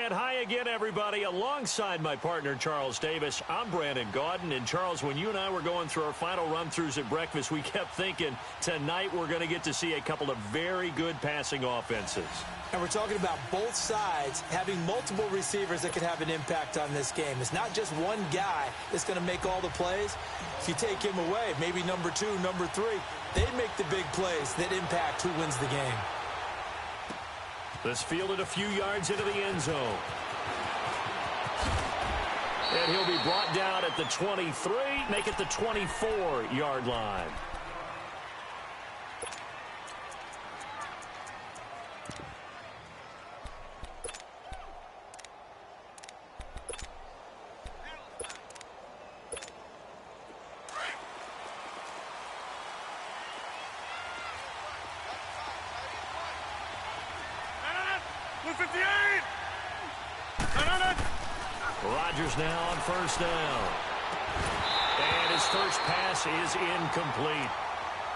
And hi again, everybody. Alongside my partner, Charles Davis, I'm Brandon Gaudin. And, Charles, when you and I were going through our final run-throughs at breakfast, we kept thinking tonight we're going to get to see a couple of very good passing offenses. And we're talking about both sides having multiple receivers that could have an impact on this game. It's not just one guy that's going to make all the plays. If you take him away, maybe number 2, number 3, they make the big plays that impact who wins the game. This fielded a few yards into the end zone. And he'll be brought down at the 23, make it the 24-yard line. Rodgers now on first down. And his first pass is incomplete.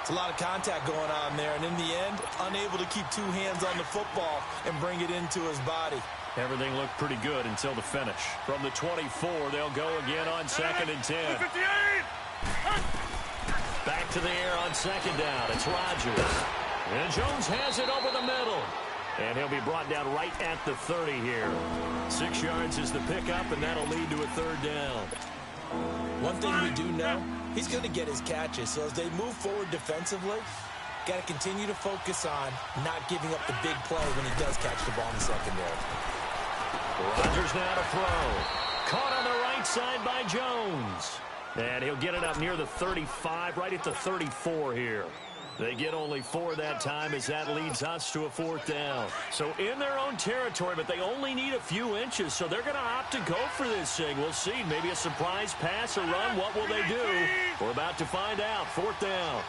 It's a lot of contact going on there, and in the end, unable to keep 2 hands on the football and bring it into his body. Everything looked pretty good until the finish. From the 24, they'll go again on 2nd and 10. Back to the air on 2nd down. It's Rodgers. And Jones has it over the middle. And he'll be brought down right at the 30 here. 6 yards is the pickup, and that'll lead to a 3rd down. One thing we do know, he's going to get his catches. So as they move forward defensively, got to continue to focus on not giving up the big play when he does catch the ball in the secondary. Rodgers now to throw. Caught on the right side by Jones. And he'll get it up near the 35, right at the 34 here. They get only 4 that time as that leads us to a 4th down. So in their own territory, but they only need a few inches, so they're going to opt to go for this thing. We'll see. Maybe a surprise pass or run. What will they do? We're about to find out. 4th down.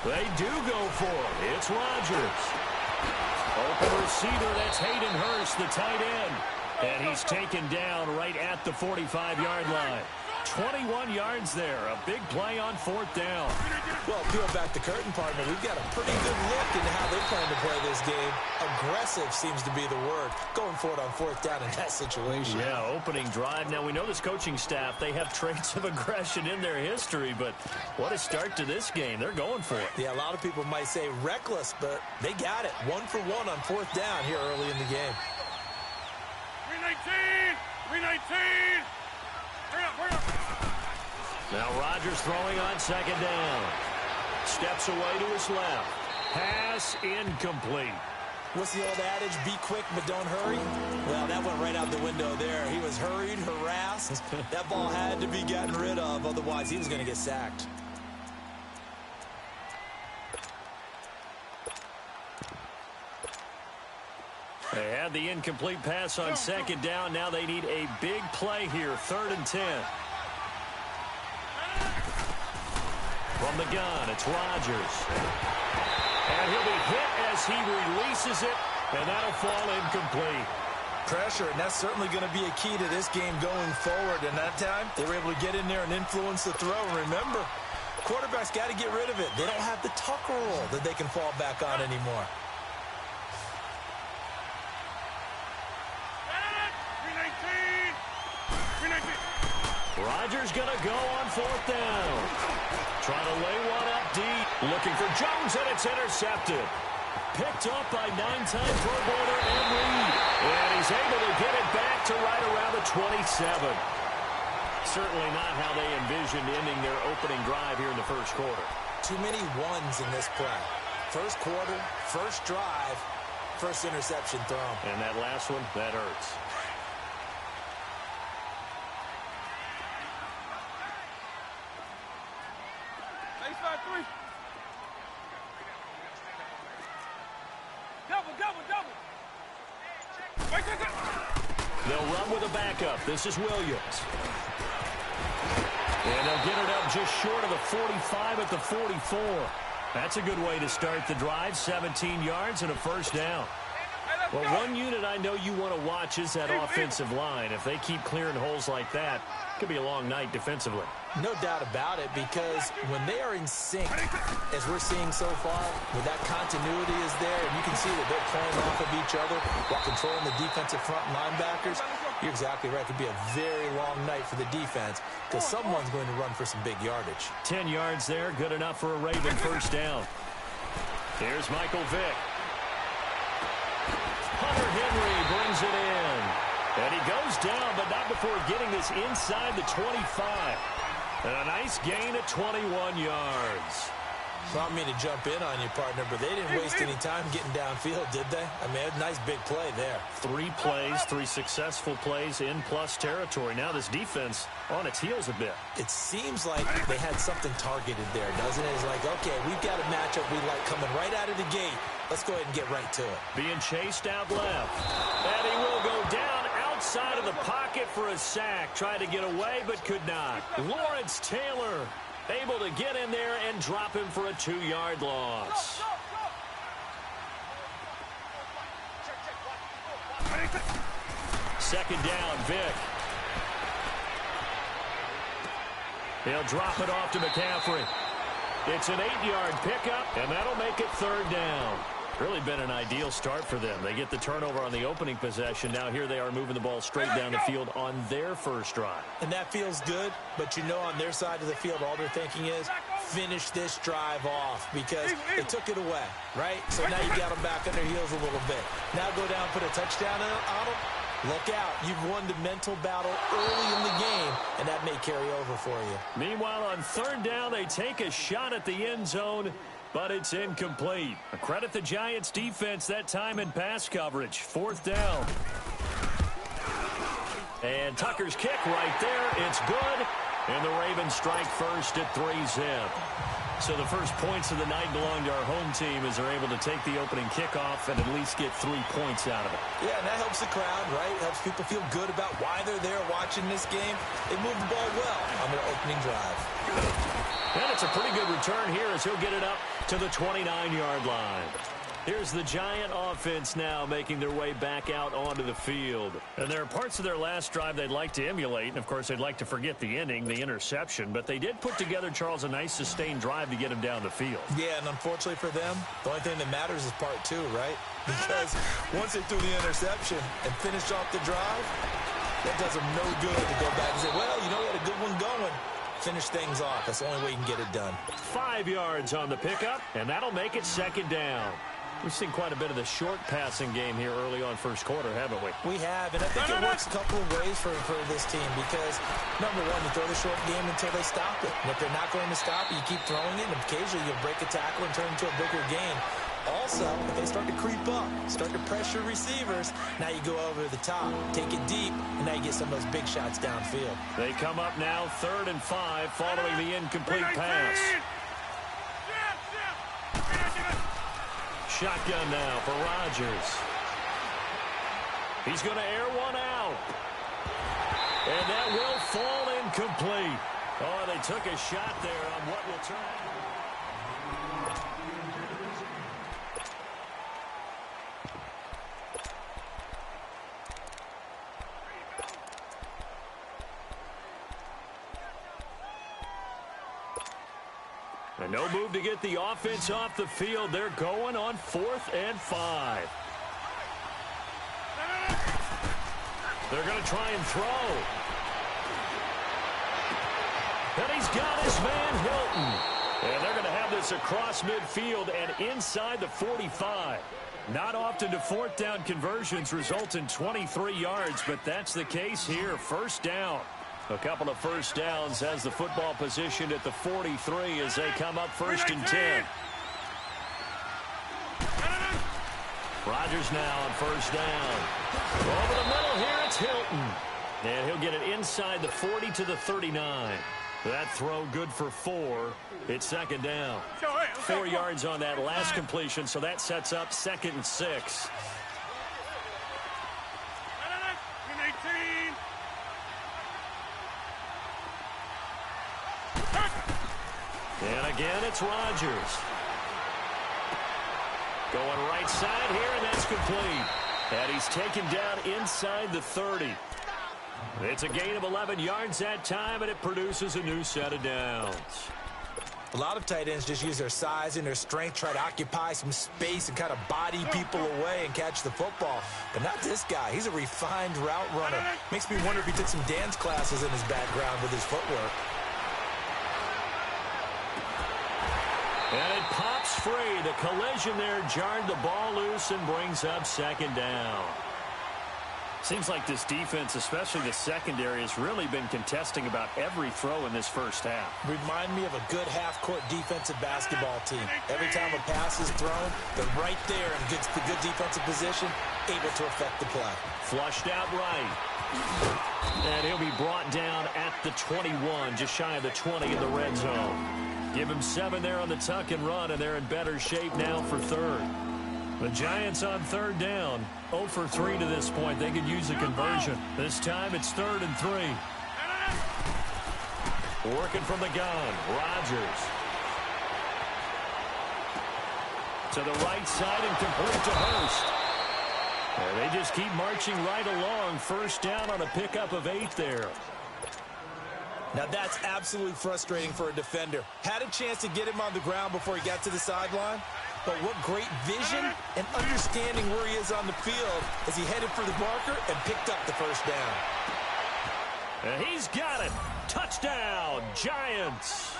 They do go for it. It's Rodgers. Open receiver, that's Hayden Hurst, the tight end. And he's taken down right at the 45-yard line. 21 yards there. A big play on 4th down. Well, peel back the curtain, partner. We've got a pretty good look into how they plan to play this game. Aggressive seems to be the word. Going for it on 4th down in that situation. Yeah, opening drive. Now, we know this coaching staff, they have traits of aggression in their history, but what a start to this game. They're going for it. Yeah, a lot of people might say reckless, but they got it. 1 for 1 on 4th down here early in the game. 319! Now Rodgers throwing on 2nd down. Steps away to his left. Pass incomplete. What's the old adage? Be quick, but don't hurry? Well, that went right out the window there. He was hurried, harassed. That ball had to be gotten rid of, otherwise he was going to get sacked. They had the incomplete pass on 2nd down. Now they need a big play here. 3rd and 10. From the gun, it's Rodgers. And he'll be hit as he releases it, and that'll fall incomplete. Pressure, and that's certainly going to be a key to this game going forward. And that time, they were able to get in there and influence the throw. And remember, quarterbacks got to get rid of it. They don't have the tucker roll that they can fall back on anymore. Rodgers going to go on 4th down. Trying to lay one up deep. Looking for Jones, and it's intercepted. Picked up by 9-time Pro Bowler Ed Reed. And he's able to get it back to right around the 27. Certainly not how they envisioned ending their opening drive here in the first quarter. Too many ones in this play. First quarter, first drive, first interception thrown. And that last one, that hurts. They'll run with a backup. This is Williams. And they'll get it up just short of the 45 at the 44. That's a good way to start the drive. 17 yards and a first down. Well, one unit I know you want to watch is that offensive line. If they keep clearing holes like that, it could be a long night defensively. No doubt about it, because when they are in sync, as we're seeing so far, when that continuity is there, and you can see that they're playing off of each other while controlling the defensive front linebackers, you're exactly right. It could be a very long night for the defense because someone's going to run for some big yardage. 10 yards there, good enough for a Raven first down. Here's Michael Vick. Hunter Henry brings it in. And he goes down, but not before getting this inside the 25. And a nice gain at 21 yards. Not mean to jump in on you, partner, but they didn't waste any time getting downfield, did they? I mean, a nice big play there. 3 plays, 3 successful plays in plus territory. Now this defense on its heels a bit. It seems like they had something targeted there, doesn't it? It's like, okay, we've got a matchup we like coming right out of the gate. Let's go ahead and get right to it. Being chased out left. And he will go down outside of the pocket for a sack. Tried to get away, but could not. Lawrence Taylor able to get in there and drop him for a 2-yard loss. Second down, Vick. He'll drop it off to McCaffrey. It's an 8-yard pickup, and that'll make it third down. Really been an ideal start for them. They get the turnover on the opening possession. Now here they are moving the ball straight down the field on their first drive. And that feels good, but you know on their side of the field, all they're thinking is finish this drive off because they took it away, right? So now you got them back on their heels a little bit. Now go down, put a touchdown on them. Look out. You've won the mental battle early in the game, and that may carry over for you. Meanwhile, on third down, they take a shot at the end zone, but it's incomplete. Credit the Giants defense that time in pass coverage. Fourth down. And Tucker's kick right there. It's good. And the Ravens strike first at 3-zip. So the first points of the night belong to our home team as they're able to take the opening kickoff and at least get 3 points out of it. Yeah, and that helps the crowd, right? Helps people feel good about why they're there watching this game. They move the ball well on their opening drive. And it's a pretty good return here as he'll get it up to the 29-yard line. Here's the Giant offense now making their way back out onto the field. And there are parts of their last drive they'd like to emulate. And, of course, they'd like to forget the inning, the interception. But they did put together, Charles, a nice sustained drive to get him down the field. Yeah, and unfortunately for them, the only thing that matters is part 2, right? Because once they threw the interception and finished off the drive, that does them no good to go back and say, well, you know, we had a good one going. Finish things off. That's the only way you can get it done. 5 yards on the pickup, and that'll make it second down. We've seen quite a bit of the short passing game here early on first quarter, haven't we? We have, and I think it works a couple of ways for this team because, number one, you throw the short game until they stop it. And if they're not going to stop it, you keep throwing it, and occasionally you'll break a tackle and turn it into a bigger gain. Also, if they start to creep up, start to pressure receivers, now you go over the top, take it deep, and now you get some of those big shots downfield. They come up now 3rd and 5 following the incomplete pass. Shotgun now for Rodgers. He's going to air one out. And that will fall incomplete. Oh, they took a shot there on what will turn out. And no move to get the offense off the field. They're going on 4th and 5. They're going to try and throw. And he's got his man Hilton. And they're going to have this across midfield and inside the 45. Not often do 4th down conversions result in 23 yards, but that's the case here. First down. A couple of first downs has the football positioned at the 43 as they come up 1st and 10. Rodgers now on first down. Over the middle here, it's Hilton. And he'll get it inside the 40 to the 39. That throw good for 4. It's second down. 4 yards on that last completion, so that sets up 2nd and 6. And again, it's Rodgers. Going right side here, and that's complete. And he's taken down inside the 30. It's a gain of 11 yards that time, and it produces a new set of downs. A lot of tight ends just use their size and their strength, try to occupy some space and kind of body people away and catch the football. But not this guy. He's a refined route runner. Makes me wonder if he took some dance classes in his background with his footwork. And it pops free. The collision there jarred the ball loose and brings up second down. Seems like this defense, especially the secondary, has really been contesting about every throw in this first half. Remind me of a good half-court defensive basketball team. Every time a pass is thrown, they're right there in good defensive position, able to affect the play. Flushed out right. And he'll be brought down at the 21, just shy of the 20 in the red zone. Give him 7 there on the tuck and run, and they're in better shape now for third. The Giants on third down, 0 for 3 to this point. They could use a conversion. This time it's 3rd and 3. Working from the gun, Rodgers. To the right side and complete to Hurst. And they just keep marching right along. First down on a pickup of 8 there. Now that's absolutely frustrating for a defender. Had a chance to get him on the ground before he got to the sideline. But what great vision and understanding where he is on the field as he headed for the marker and picked up the first down. And he's got it. Touchdown, Giants.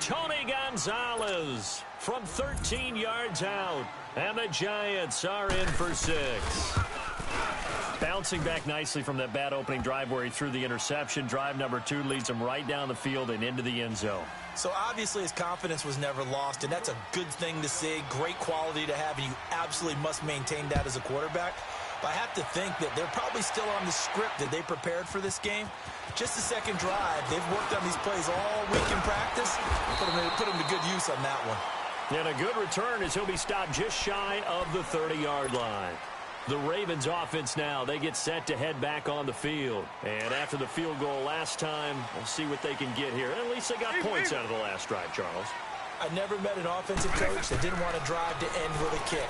Tony Gonzalez from 13 yards out. And the Giants are in for 6. Bouncing back nicely from that bad opening drive where he threw the interception. Drive number 2 leads him right down the field and into the end zone. So obviously his confidence was never lost, and that's a good thing to see. Great quality to have, and you absolutely must maintain that as a quarterback. But I have to think that they're probably still on the script that they prepared for this game. Just the second drive, they've worked on these plays all week in practice. Put them to good use on that one. And a good return as he'll be stopped just shy of the 30-yard line. The Ravens offense now, they get set to head back on the field. And after the field goal last time, we'll see what they can get here. At least they got points out of the last drive, Charles. I never met an offensive coach that didn't want to drive to end with a kick.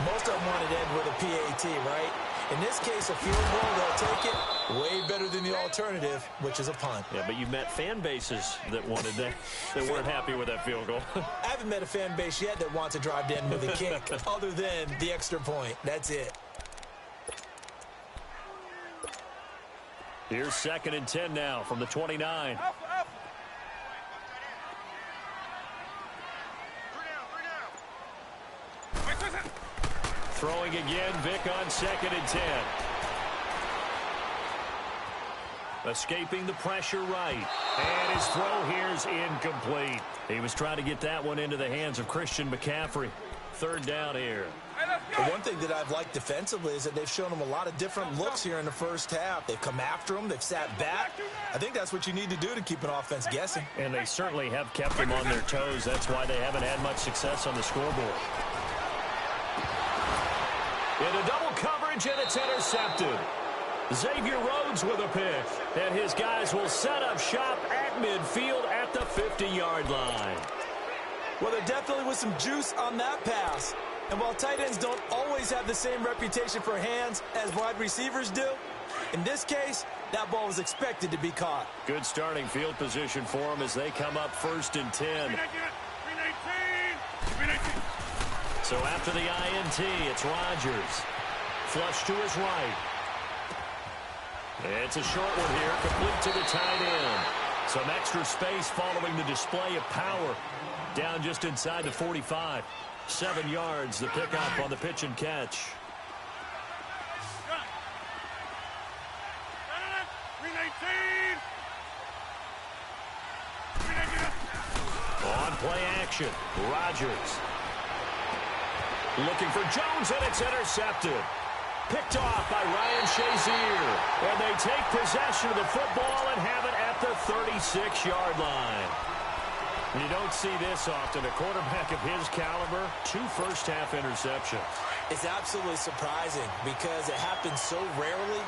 Most of them wanted to end with a PAT, right? In this case, a field goal, they'll take it. Way better than the alternative, which is a punt. Yeah, but you met fan bases that wanted that, that weren't happy with that field goal. I haven't met a fan base yet that wants to drive to end with a kick, other than the extra point. That's it. Here's 2nd and 10 now from the 29. Throwing again, Vic on 2nd and 10. Escaping the pressure right. And his throw here's incomplete. He was trying to get that one into the hands of Christian McCaffrey. 3rd down here. The one thing that I've liked defensively is that they've shown him a lot of different looks here in the first half. They've come after him. They've sat back. I think that's what you need to do to keep an offense guessing. And they certainly have kept them on their toes. That's why they haven't had much success on the scoreboard. Into double coverage, and it's intercepted. Xavier Rhodes with a pick. And his guys will set up shop at midfield at the 50-yard line. Well, there definitely was some juice on that pass. And while tight ends don't always have the same reputation for hands as wide receivers do, in this case, that ball was expected to be caught. Good starting field position for them as they come up 1st and 10. So after the INT, it's Rodgers. Flush to his right. It's a short one here, complete to the tight end. Some extra space following the display of power. Down just inside the 45. 7 yards, the pickup on the pitch and catch. On play action, Rodgers. Looking for Jones, and it's intercepted. Picked off by Ryan Shazier. And they take possession of the football and have it at the 36-yard line. You don't see this often. A quarterback of his caliber, 2 first-half interceptions. It's absolutely surprising because it happens so rarely.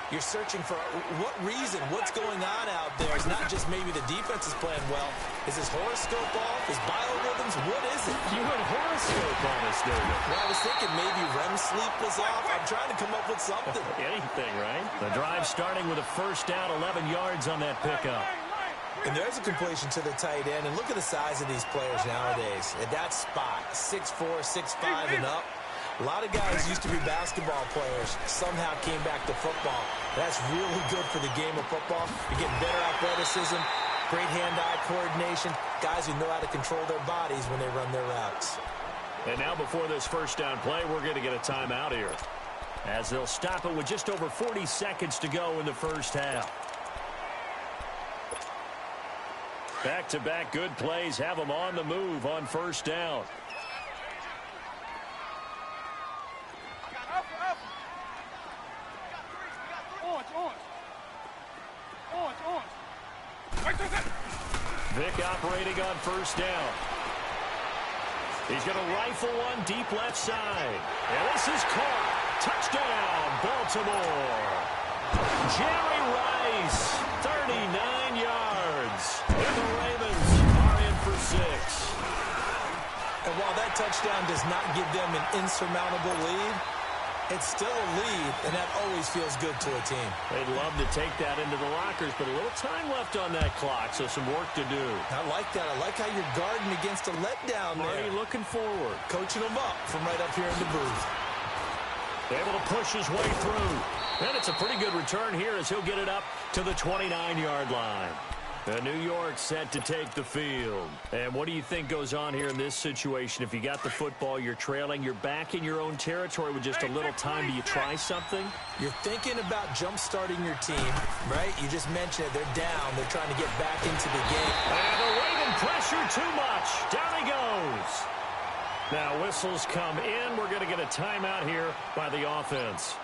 You're searching for what reason, what's going on out there. It's not just maybe the defense is playing well. Is his horoscope off? His biorhythms? What is it? You went horoscope on us, didn't you? Well, I was thinking maybe REM sleep was off. I'm trying to come up with something. Anything, right? The drive starting with a first down, 11 yards on that pickup. And there's a completion to the tight end. And look at the size of these players nowadays. At that spot, 6'4", 6'5", and up. A lot of guys used to be basketball players, somehow came back to football. That's really good for the game of football. You're getting better athleticism, great hand-eye coordination, guys who know how to control their bodies when they run their routes. And now before this first down play, we're going to get a timeout here, as they'll stop it with just over 40 seconds to go in the first half. Back-to-back good plays have them on the move on first down. Vic operating on first down. He's going to rifle one deep left side. And this is caught. Touchdown, Baltimore. Jerry Rice, 39 yards. And the Ravens are in for 6. And while that touchdown does not give them an insurmountable lead, it's still a lead, and that always feels good to a team. They'd love to take that into the lockers, but a little time left on that clock, so some work to do. I like that. I like how you're guarding against a letdown there. Marty looking forward. Coaching them up from right up here in the booth. Able to push his way through. And it's a pretty good return here as he'll get it up to the 29-yard line. New York set to take the field. And what do you think goes on here in this situation? If you got the football, you're trailing, you're back in your own territory with just a little time. Do you try something? You're thinking about jump-starting your team, right? You just mentioned it. They're down. They're trying to get back into the game. And the Raven pressure too much. Down he goes. Now whistles come in. We're going to get a timeout here by the offense,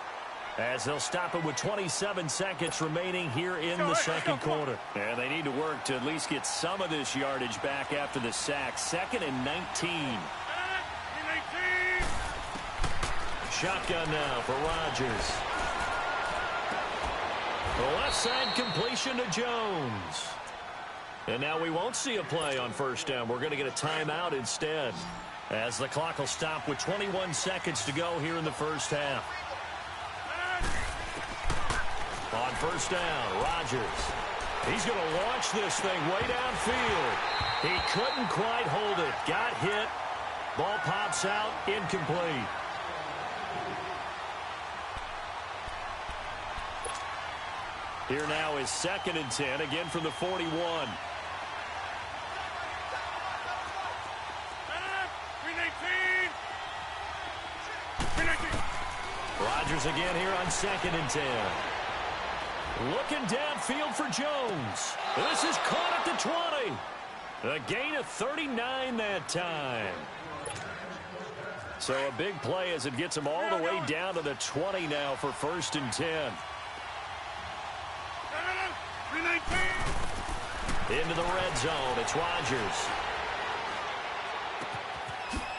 as they'll stop it with 27 seconds remaining here in the second quarter. And they need to work to at least get some of this yardage back after the sack. 2nd and 19. Shotgun now for Rodgers. The left side completion to Jones. And now we won't see a play on first down. We're going to get a timeout instead, as the clock will stop with 21 seconds to go here in the first half. On first down, Rodgers. He's going to launch this thing way downfield. He couldn't quite hold it. Got hit. Ball pops out, incomplete. Here now is 2nd and 10, again from the 41. Rodgers again here on 2nd and 10. Looking downfield for Jones. This is caught at the 20. A gain of 39 that time. So a big play as it gets him all the way down to the 20 now for 1st and 10. Into the red zone. It's Rodgers.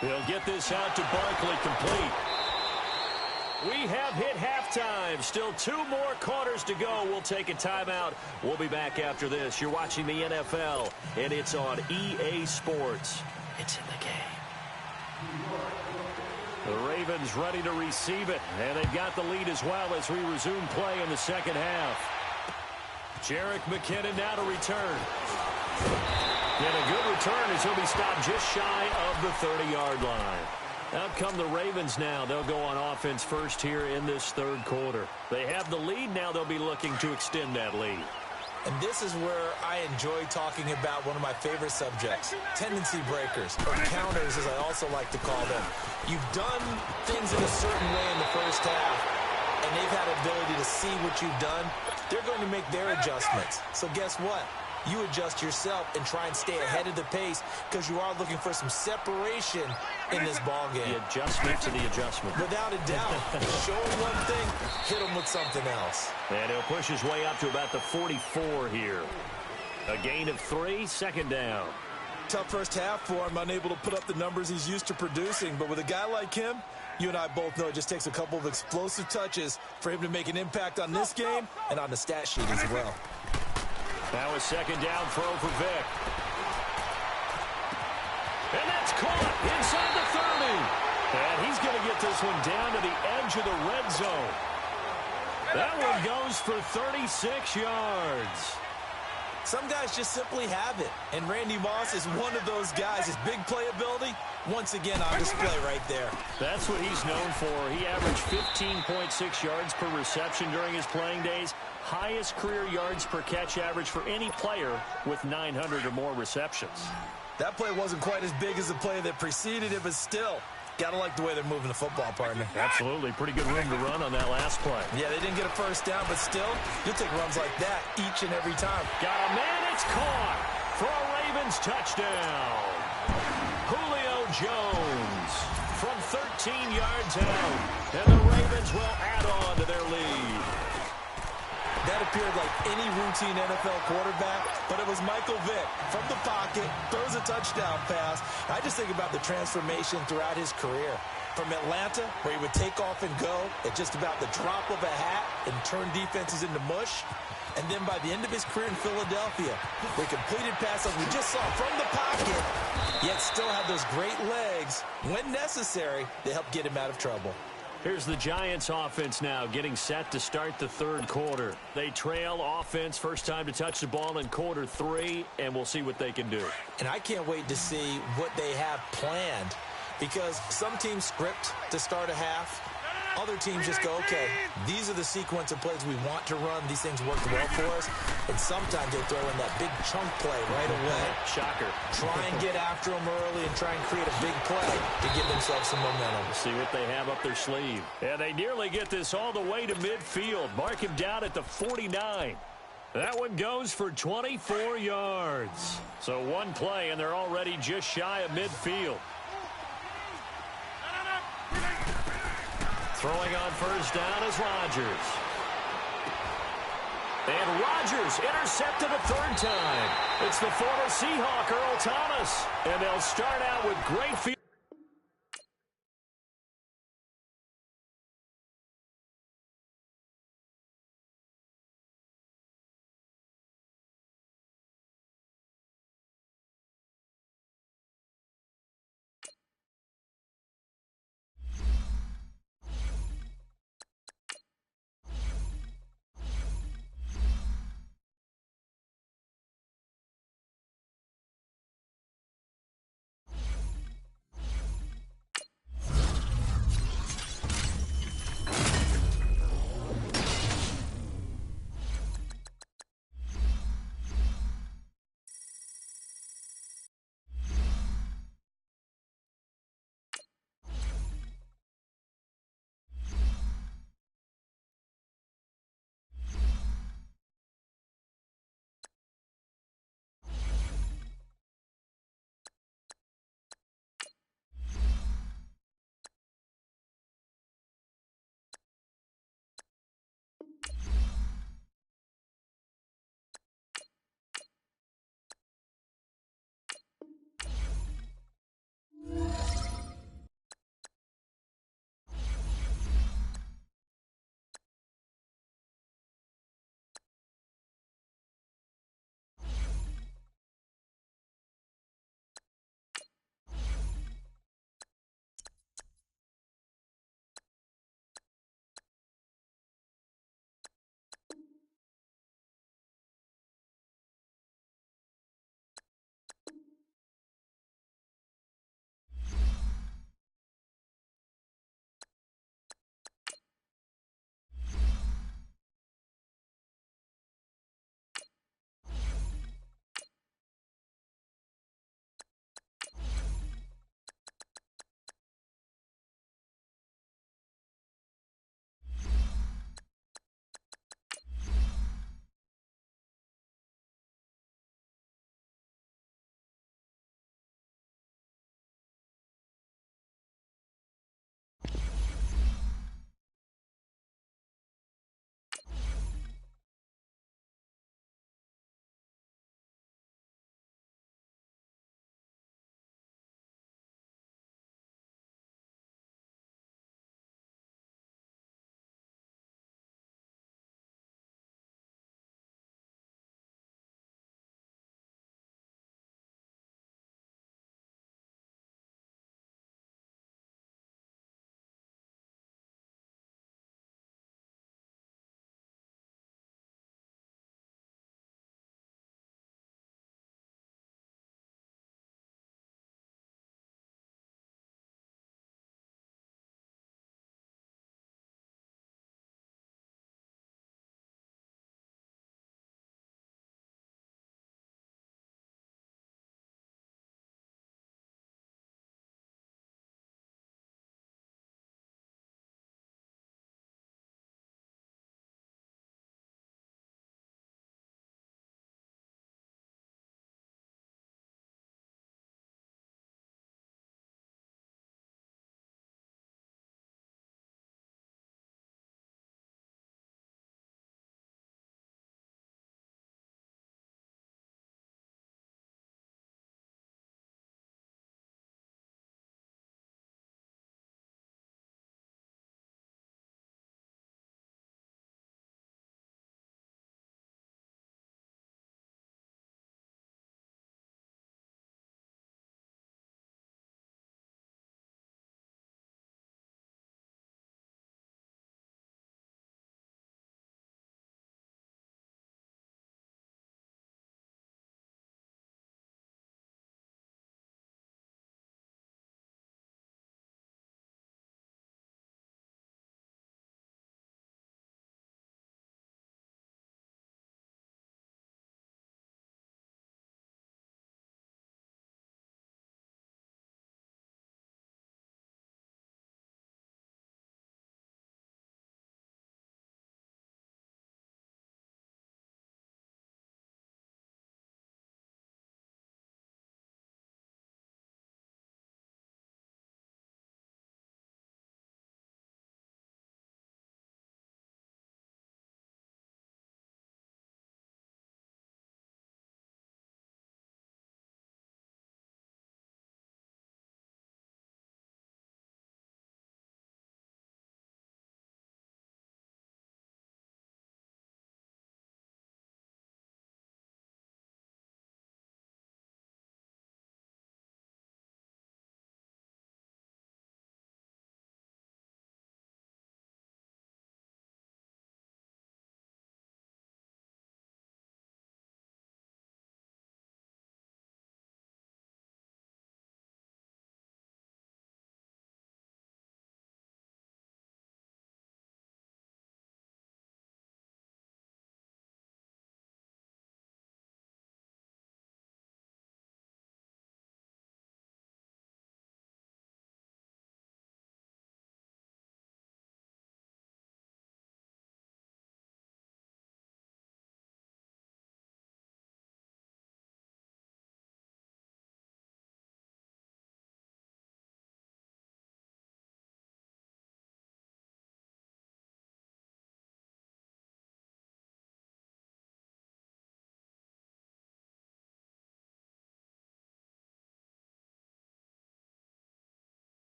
He'll get this out to Barkley, complete. We have hit halftime. Still 2 more quarters to go. We'll take a timeout. We'll be back after this. You're watching the NFL, and it's on EA Sports. It's in the game. The Ravens ready to receive it, and they've got the lead as well as we resume play in the second half. Jerick McKinnon now to return. And a good return as he'll be stopped just shy of the 30-yard line. Out come the Ravens now. They'll go on offense first here in this third quarter. They have the lead. Now they'll be looking to extend that lead. And this is where I enjoy talking about one of my favorite subjects, tendency breakers, or counters as I also like to call them. You've done things in a certain way in the first half, and they've had the ability to see what you've done. They're going to make their adjustments. So guess what? You adjust yourself and try and stay ahead of the pace because you are looking for some separation in this ball game. The adjustment to the adjustment. Without a doubt. Show him one thing, hit him with something else. And he'll push his way up to about the 44 here. A gain of 3, 2nd down. Tough first half for him, unable to put up the numbers he's used to producing. But with a guy like him, You and I both know it just takes a couple of explosive touches for him to make an impact on this game and on the stat sheet as well. Now a second down throw for Vick. And that's caught inside the 30. And he's going to get this one down to the edge of the red zone. That one goes for 36 yards. Some guys just simply have it, and Randy Moss is one of those guys. His big playability, once again, on display right there. That's what he's known for. He averaged 15.6 yards per reception during his playing days. Highest career yards per catch average for any player with 900 or more receptions. That play wasn't quite as big as the play that preceded it, but still, gotta like the way they're moving the football, partner. Absolutely. Pretty good room to run on that last play. Yeah, they didn't get a first down, but still, you'll take runs like that each and every time. Got a man, it's caught for a Ravens touchdown. Julio Jones from 13 yards out, and the Ravens will add on to their lead. That appeared like any routine NFL quarterback, but it was Michael Vick from the pocket, throws a touchdown pass. I just think about the transformation throughout his career. From Atlanta, where he would take off and go at just about the drop of a hat and turn defenses into mush. And then by the end of his career in Philadelphia, where he completed passes like we just saw from the pocket, yet still had those great legs, when necessary, to help get him out of trouble. Here's the Giants offense now getting set to start the third quarter. They trail offense, first time to touch the ball in quarter 3, and we'll see what they can do. And I can't wait to see what they have planned, because some teams script to start a half. Other teams just go, okay, these are the sequence of plays we want to run. These things worked well for us. And sometimes they throw in that big chunk play right away. Shocker. Try and get after them early and try and create a big play to give themselves some momentum. See what they have up their sleeve. And they nearly get this all the way to midfield. Mark him down at the 49. That one goes for 24 yards. So one play, and they're already just shy of midfield. Throwing on first down is Rodgers. And Rodgers intercepted a third time. It's the former Seahawk, Earl Thomas. And they'll start out with great field.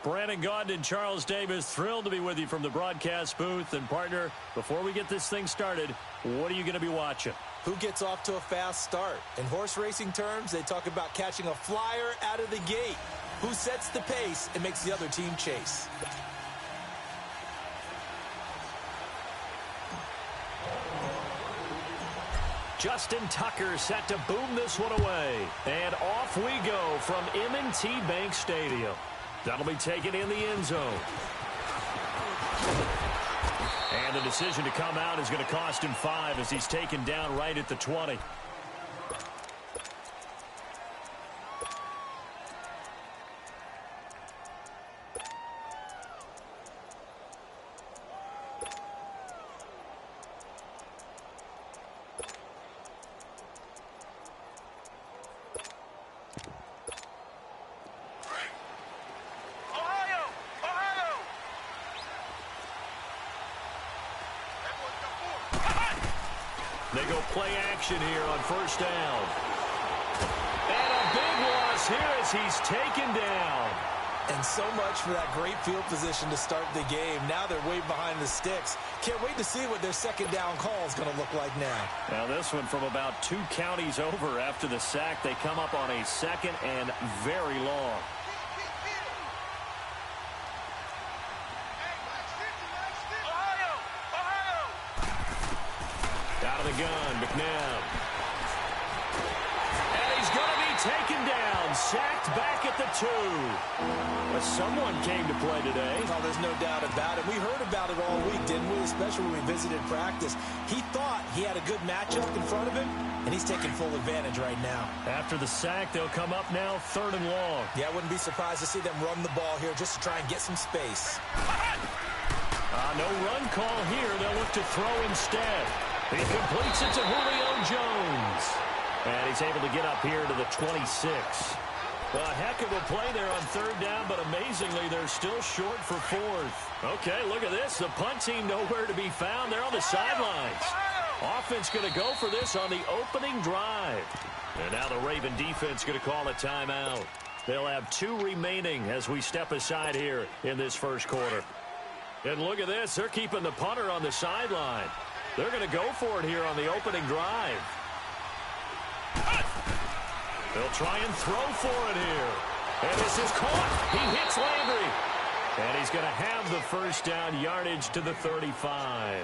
Brandon Gaudin and Charles Davis, thrilled to be with you from the broadcast booth. And, partner, before we get this thing started, what are you going to be watching? Who gets off to a fast start? In horse racing terms, they talk about catching a flyer out of the gate. Who sets the pace and makes the other team chase? Justin Tucker set to boom this one away. And off we go from M&T Bank Stadium. That'll be taken in the end zone. And the decision to come out is going to cost him 5 as he's taken down right at the 20. They go play action here on first down. And a big loss here as he's taken down. And so much for that great field position to start the game. Now they're way behind the sticks. Can't wait to see what their second down call is going to look like now. Now this one from about 2 counties over after the sack. They come up on a second and very long. Out of the gun, McNabb. And he's going to be taken down, sacked back at the 2. Someone came to play today. Oh, there's no doubt about it. We heard about it all week, didn't we? Especially when we visited practice. He thought he had a good matchup in front of him, and he's taking full advantage right now. After the sack, they'll come up now 3rd and long. Yeah, I wouldn't be surprised to see them run the ball here just to try and get some space. No run call here. They'll look to throw instead. He completes it to Julio Jones. And he's able to get up here to the 26. A heck of a play there on 3rd down, but amazingly, they're still short for 4th. Okay, look at this. The punt team nowhere to be found. They're on the sidelines. Offense going to go for this on the opening drive. And now the Raven defense going to call a timeout. They'll have 2 remaining as we step aside here in this first quarter. And look at this. They're keeping the punter on the sideline. They're going to go for it here on the opening drive. They'll try and throw for it here. And this is caught. He hits Landry. And he's going to have the first down, yardage to the 35.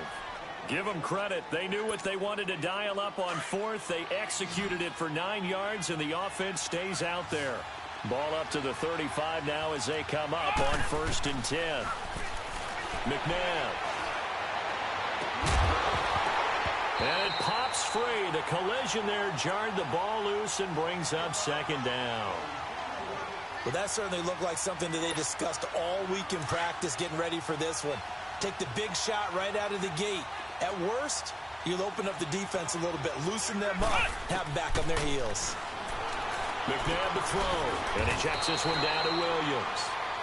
Give them credit. They knew what they wanted to dial up on 4th. They executed it for 9 yards, and the offense stays out there. Ball up to the 35 now as they come up on 1st and 10. McNabb. And it pops free. The collision there jarred the ball loose and brings up 2nd down. Well, that certainly looked like something that they discussed all week in practice getting ready for this one. Take the big shot right out of the gate. At worst, you'll open up the defense a little bit, loosen them up, have them back on their heels. McNabb to throw. And he checks this one down to Williams.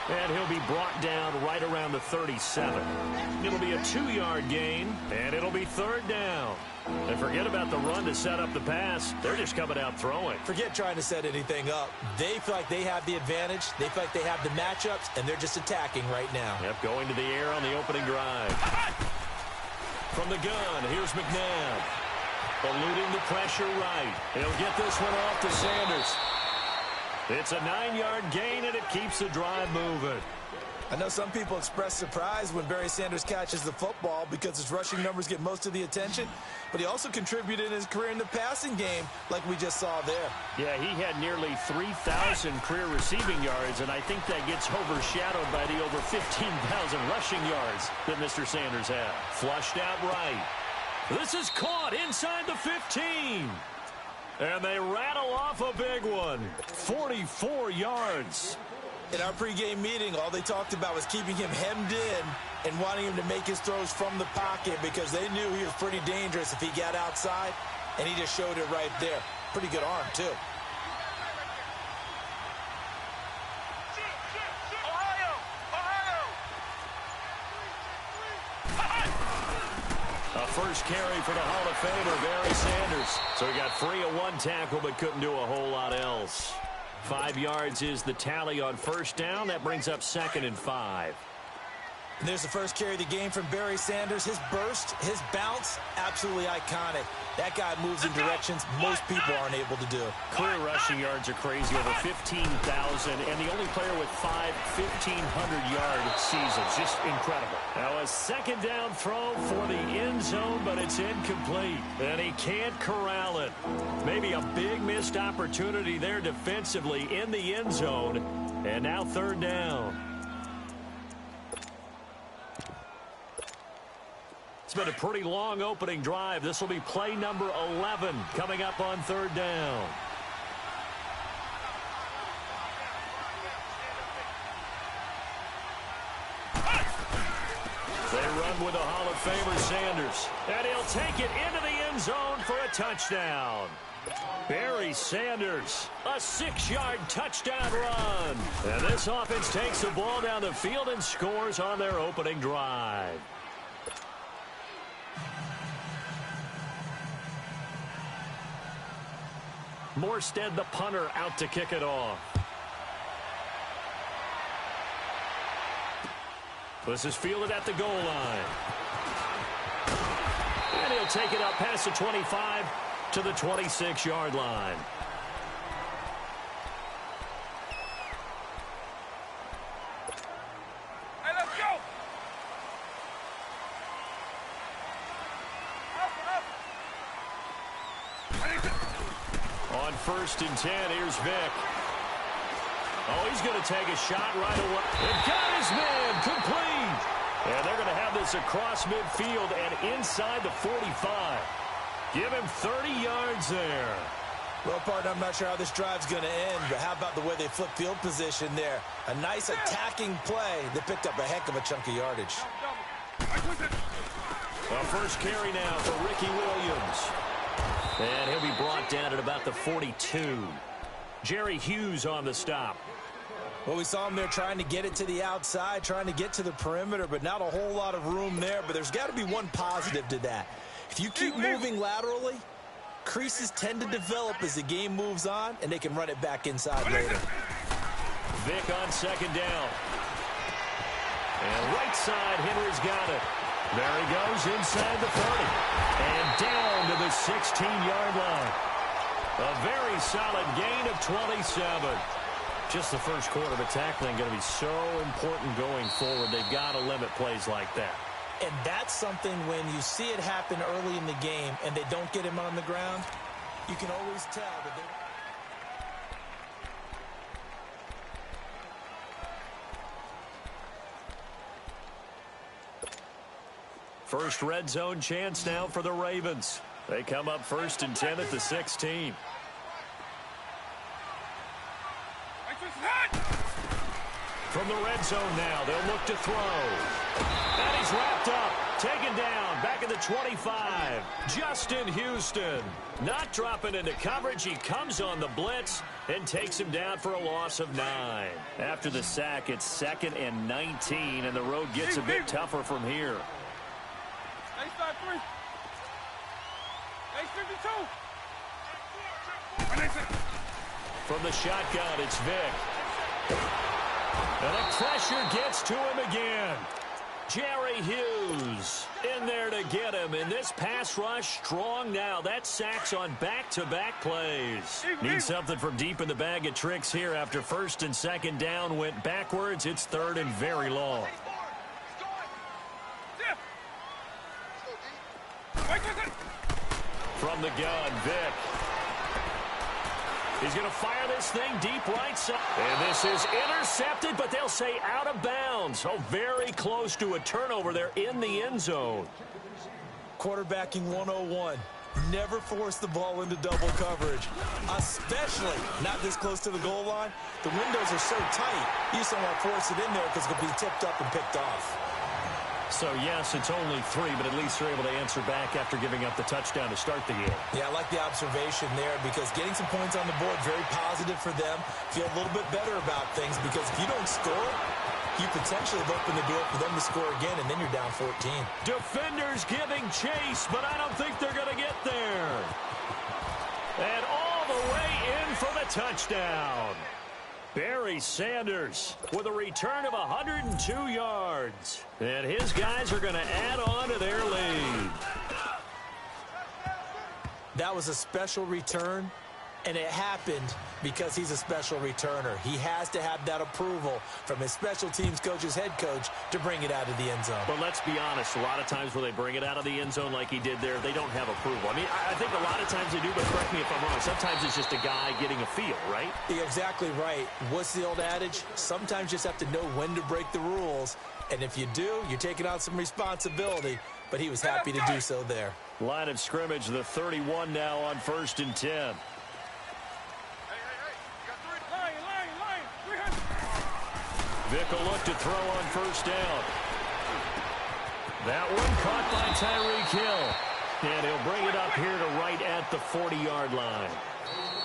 And he'll be brought down right around the 37. It'll be a 2-yard gain, and it'll be 3rd down. And forget about the run to set up the pass. They're just coming out throwing. Forget trying to set anything up. They feel like they have the advantage. They feel like they have the matchups, and they're just attacking right now. Yep, going to the air on the opening drive. From the gun, here's McNabb. Eluding the pressure right. He'll get this one off to Sanders. It's a 9-yard gain, and it keeps the drive moving. I know some people express surprise when Barry Sanders catches the football because his rushing numbers get most of the attention, but he also contributed in his career in the passing game like we just saw there. Yeah, he had nearly 3,000 career receiving yards, and I think that gets overshadowed by the over 15,000 rushing yards that Mr. Sanders had. Flushed out right. This is caught inside the 15. And they rattle off a big one. 44 yards. In our pregame meeting, all they talked about was keeping him hemmed in and wanting him to make his throws from the pocket because they knew he was pretty dangerous if he got outside, and he just showed it right there. Pretty good arm, too. A first carry for the Hall of Famer, Barry Sanders. So he got free of 1 tackle but couldn't do a whole lot else. 5 yards is the tally on first down. That brings up 2nd and 5. And there's the first carry of the game from Barry Sanders. His burst, his bounce, absolutely iconic. That guy moves in directions most people aren't able to do. Career rushing yards are crazy, over 15,000, and the only player with 5 1,500-yard seasons. Just incredible. Now a 2nd down throw for the end zone, but it's incomplete, and he can't corral it. Maybe a big missed opportunity there defensively in the end zone, and now 3rd down. It's been a pretty long opening drive. This will be play number 11 coming up on 3rd down. They run with a Hall of Famer, Sanders. And he'll take it into the end zone for a touchdown. Barry Sanders, a 6-yard touchdown run. And this offense takes the ball down the field and scores on their opening drive. Morstead, the punter, out to kick it off. This is fielded at the goal line. And he'll take it up past the 25 to the 26-yard line. Hey, let's go! On 1st and 10, here's Vick. Oh, he's going to take a shot right away. And got his man complete. And they're going to have this across midfield and inside the 45. Give him 30 yards there. Well, partner, I'm not sure how this drive's going to end, but how about the way they flip field position there? A nice attacking play that picked up a heck of a chunk of yardage. Well, first carry now for Ricky Williams. And he'll be brought down at about the 42. Jerry Hughes on the stop. Well, we saw him there trying to get it to the outside, trying to get to the perimeter, but not a whole lot of room there. But there's got to be one positive to that. If you keep moving laterally, creases tend to develop as the game moves on, and they can run it back inside later. Vick on 2nd down. And right side, Henry's got it. There he goes inside the 30. And down to the 16-yard line. A very solid gain of 27. Just the first quarter, but tackling going to be so important going forward. They've got to limit plays like that. And that's something when you see it happen early in the game and they don't get him on the ground, you can always tell that they... First red zone chance now for the Ravens. They come up 1st and 10 at the 16. From the red zone now, they'll look to throw. And he's wrapped up, taken down, back at the 25. Justin Houston, not dropping into coverage. He comes on the blitz and takes him down for a loss of 9. After the sack, it's 2nd and 19, and the road gets a bit tougher from here. Stay 3. Stay 52. From the shotgun, it's Vick. And the pressure gets to him again. Jerry Hughes in there to get him. And this pass rush strong now. That sacks on back-to-back plays. Need something from deep in the bag of tricks here after 1st and 2nd down went backwards. It's 3rd and very long. From the gun, Vick. He's going to fire this thing deep right side. And this is intercepted, but they'll say out of bounds. Oh, very close to a turnover there in the end zone. Quarterbacking 101. Never force the ball into double coverage, especially not this close to the goal line. The windows are so tight, you just don't want to force it in there because it'll be tipped up and picked off. So, yes, it's only 3, but at least they're able to answer back after giving up the touchdown to start the game. Yeah, I like the observation there because getting some points on the board, very positive for them. Feel a little bit better about things because if you don't score, you potentially have opened the door for them to score again, and then you're down 14. Defenders giving chase, but I don't think they're going to get there. And all the way in for the touchdown. Barry Sanders with a return of 102 yards. And his guys are going to add on to their lead. That was a special return, and it happened because he's a special returner. He has to have that approval from his special teams coach's head coach to bring it out of the end zone. But let's be honest, a lot of times when they bring it out of the end zone like he did there, they don't have approval. I mean, I think a lot of times they do, but correct me if I'm wrong. Sometimes it's just a guy getting a feel, right? You're exactly right. What's the old adage? Sometimes you just have to know when to break the rules. And if you do, you're taking on some responsibility. But he was happy to do so there. Line of scrimmage, the 31 now on 1st and 10. Vick will look to throw on 1st down. That one caught by Tyreek Hill. And he'll bring it up here to right at the 40-yard line.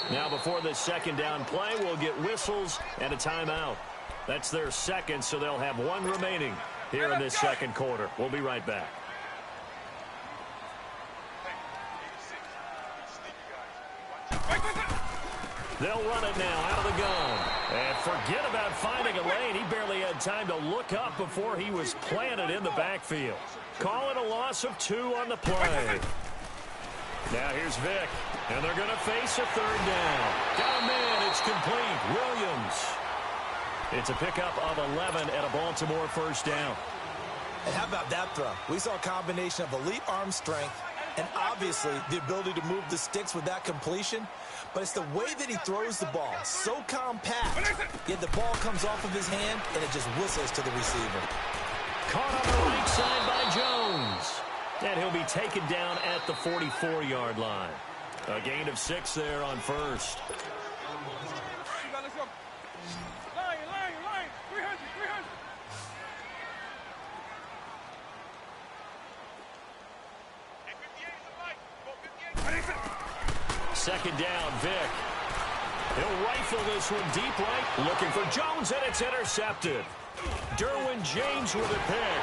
Now before this 2nd down play, we'll get whistles and a timeout. That's their second, so they'll have one remaining here in this 2nd quarter. We'll be right back. They'll run it now out of the gun. And forget about finding a lane. He barely had time to look up before he was planted in the backfield. Call it a loss of 2 on the play. Now here's Vick. And they're going to face a 3rd down. Got a man. It's complete. Williams. It's a pickup of 11 at a Baltimore 1st down. And how about that throw? We saw a combination of elite arm strength and obviously the ability to move the sticks with that completion. But it's the way that he throws the ball. So compact. Yet the ball comes off of his hand and it just whistles to the receiver. Caught on the right side by Jones. And he'll be taken down at the 44-yard line. A gain of 6 there on 1st. Let's go. Line. 300. 2nd down, Vick. He'll rifle this one deep right. Looking for Jones, and it's intercepted. Derwin James with a pick.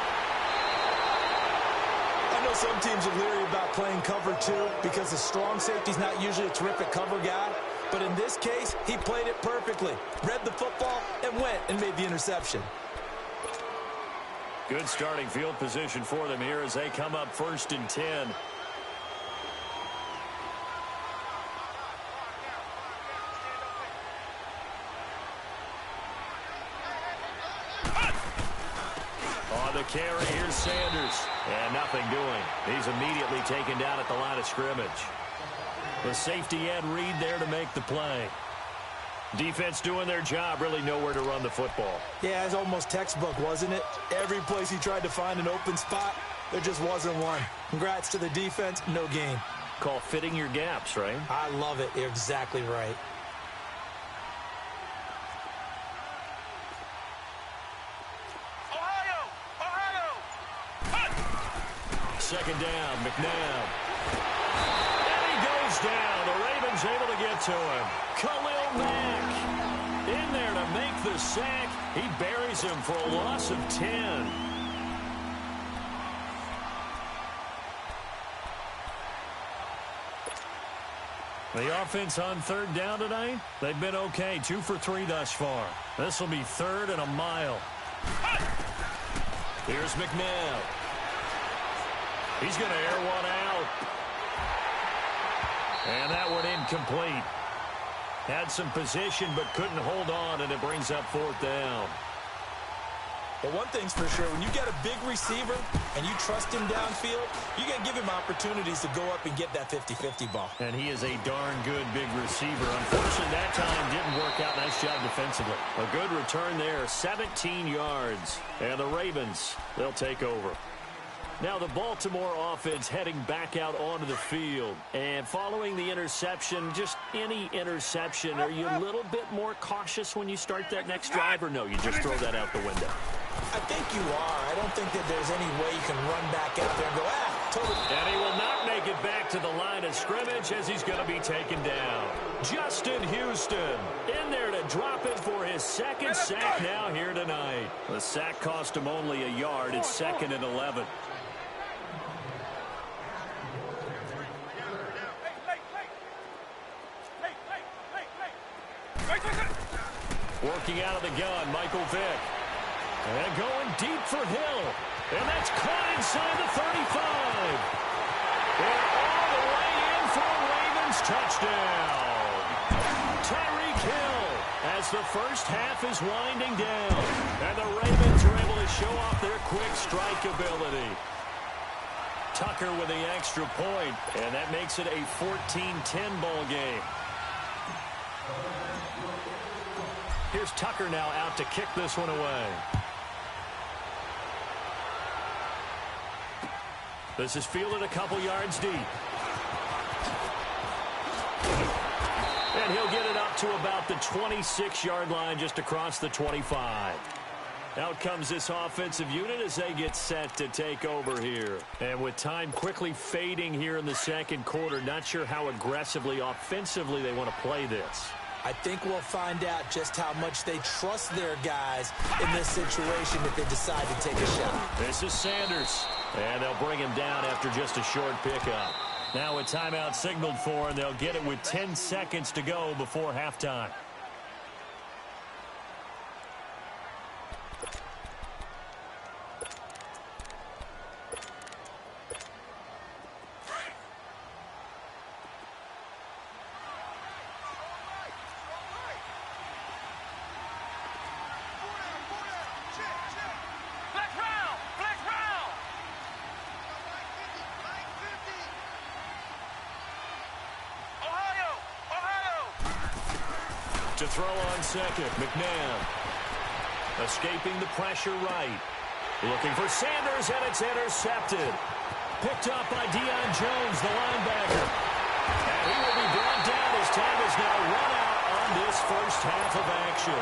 I know some teams are leery about playing cover 2 because the strong safety's not usually a terrific cover guy. But in this case, he played it perfectly. Read the football and went and made the interception. Good starting field position for them here as they come up 1st and 10. The carry, here's Sanders. And nothing doing. He's immediately taken down at the line of scrimmage. The safety Ed Reed there to make the play. Defense doing their job, really nowhere to run the football. Yeah, it's almost textbook, wasn't it? Every place he tried to find an open spot, there just wasn't one. Congrats to the defense, no gain. Call fitting your gaps, right? I love it. You're exactly right. Second down, McNabb. And he goes down. The Ravens able to get to him. Khalil Mack in there to make the sack. He buries him for a loss of 10. The offense on 3rd down tonight, they've been okay. 2 for 3 thus far. This will be 3rd and a mile. Here's McNabb. He's going to air one out. And that one incomplete. Had some position but couldn't hold on, and it brings up 4th down. But one thing's for sure, when you get a big receiver and you trust him downfield, you're going to give him opportunities to go up and get that 50-50 ball. And he is a darn good big receiver. Unfortunately, that time didn't work out. Nice job defensively. A good return there, 17 yards. And the Ravens, they'll take over. Now the Baltimore offense heading back out onto the field. And following the interception, just any interception, are you a little bit more cautious when you start that next drive, or no, you just throw that out the window? I think you are. I don't think that there's any way you can run back out there and go, totally. And he will not make it back to the line of scrimmage as he's going to be taken down. Justin Houston in there to drop it for his 2nd sack now here tonight. The sack cost him only a yard. It's 2nd and 11. Working out of the gun, Michael Vick. And going deep for Hill. And that's caught inside the 35. And all the way in for a Ravens touchdown. Tyreek Hill as the first half is winding down. And the Ravens are able to show off their quick strike ability. Tucker with the extra point, and that makes it a 14-10 ball game. Here's Tucker now out to kick this one away. This is fielded a couple yards deep. And he'll get it up to about the 26-yard line, just across the 25. Out comes this offensive unit as they get set to take over here. And with time quickly fading here in the second quarter, not sure how aggressively, offensively they want to play this. I think we'll find out just how much they trust their guys in this situation if they decide to take a shot. This is Sanders. And they'll bring him down after just a short pickup. Now a timeout signaled for, and they'll get it with 10 seconds to go before halftime. To throw on second, McNabb. Escaping the pressure right. Looking for Sanders, and it's intercepted. Picked up by Deion Jones, the linebacker. And he will be brought down as time is now run out on this first half of action.